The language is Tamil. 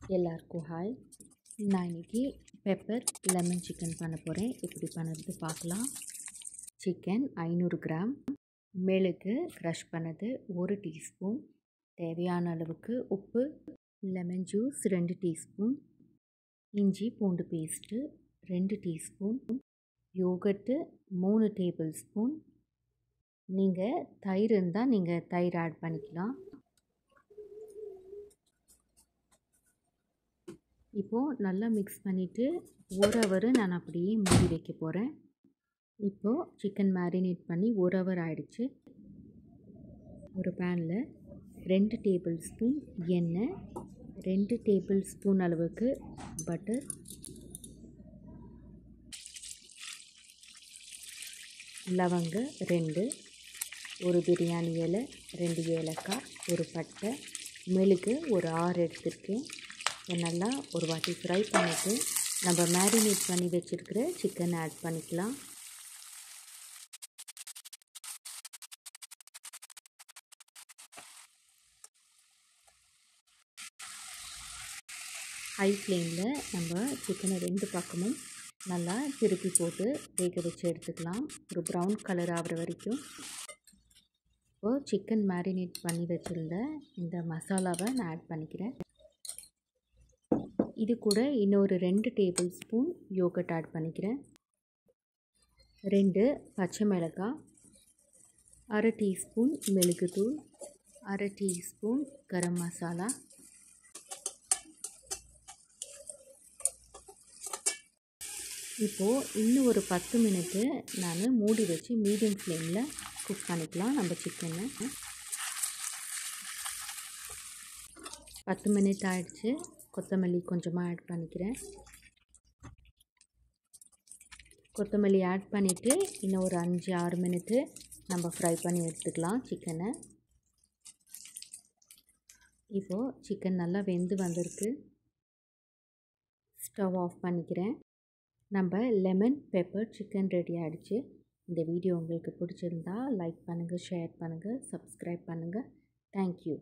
எல்லாருக்கும் ஹாய். நான் இன்றைக்கி பெப்பர் லெமன் சிக்கன் பண்ண போகிறேன். எப்படி பண்ணுறது பார்க்கலாம். சிக்கன் 500 கிராம், மிளகு க்ரஷ் பண்ணது 1 டீஸ்பூன், தேவையான அளவுக்கு உப்பு, லெமன் ஜூஸ் 2 டீஸ்பூன், இஞ்சி பூண்டு paste 2 teaspoon, yoghurt 3 table spoon. நீங்கள் தயிர் இருந்தால் நீங்கள் தயிர் ஆட் பண்ணிக்கலாம். இப்போது நல்லா மிக்ஸ் பண்ணிவிட்டு 1 ஹவர் நான் அப்படியே மூடி வைக்க போகிறேன். இப்போது சிக்கன் மேரினேட் பண்ணி 1 ஹவர் ஆயிடுச்சு. ஒரு பேனில் 2 டேபிள் ஸ்பூன் எண்ணெய், 2 டேபிள் ஸ்பூன் அளவுக்கு பட்டர், லவங்க 2, ஒரு பிரியாணி இலை, 2 ஏலக்காய், ஒரு பட்டை, மிளகு ஒரு 6 எடுத்துருக்கேன். நல்லா ஒரு வாட்டி ஃப்ரை பண்ணிவிட்டு நம்ம மேரினேட் பண்ணி வச்சுருக்கிற சிக்கன் ஆட் பண்ணிக்கலாம். ஹை ஃப்ளேமில் நம்ம சிக்கனை 2 பக்கமும் நல்லா திருப்பி போட்டு வேக வச்சு எடுத்துக்கலாம், ஒரு ப்ரௌன் கலர் ஆகிற வரைக்கும். இப்போது சிக்கன் மேரினேட் பண்ணி வச்சுருந்த இந்த மசாலாவை நான் ஆட் பண்ணிக்கிறேன். இது கூட இன்னொரு 2 டேபிள் ஸ்பூன் யோகர்ட் ஆட் பண்ணிக்கிறேன். 2 பச்சை மிளகாய், 1/2 டீஸ்பூன் மிளகுத்தூள், 1/2 டீஸ்பூன் கரம் மசாலா, இப்போது இன்னும் ஒரு 10 மினிட்டு நான் மூடி வச்சு மீடியம் ஃப்ளேமில் குக் பண்ணிக்கலாம் நம்ம சிக்கனை. 10 மினிட் ஆகிடுச்சு. கொத்தமல்லி கொஞ்சமாக ஆட் பண்ணிக்கிறேன். கொத்தமல்லி ஆட் பண்ணிவிட்டு இன்னும் ஒரு 5-6 மினிட்டு நம்ம ஃப்ரை பண்ணி எடுத்துக்கலாம் சிக்கனை. இப்போது சிக்கன் நல்லா வெந்து வந்திருக்கு. ஸ்டவ் ஆஃப் பண்ணிக்கிறேன். நம்ம லெமன் பெப்பர் சிக்கன் ரெடி ஆகிடுச்சு. இந்த வீடியோ உங்களுக்கு பிடிச்சிருந்தா லைக் பண்ணுங்கள், ஷேர் பண்ணுங்கள், சப்ஸ்கிரைப் பண்ணுங்கள். தேங்க்யூ.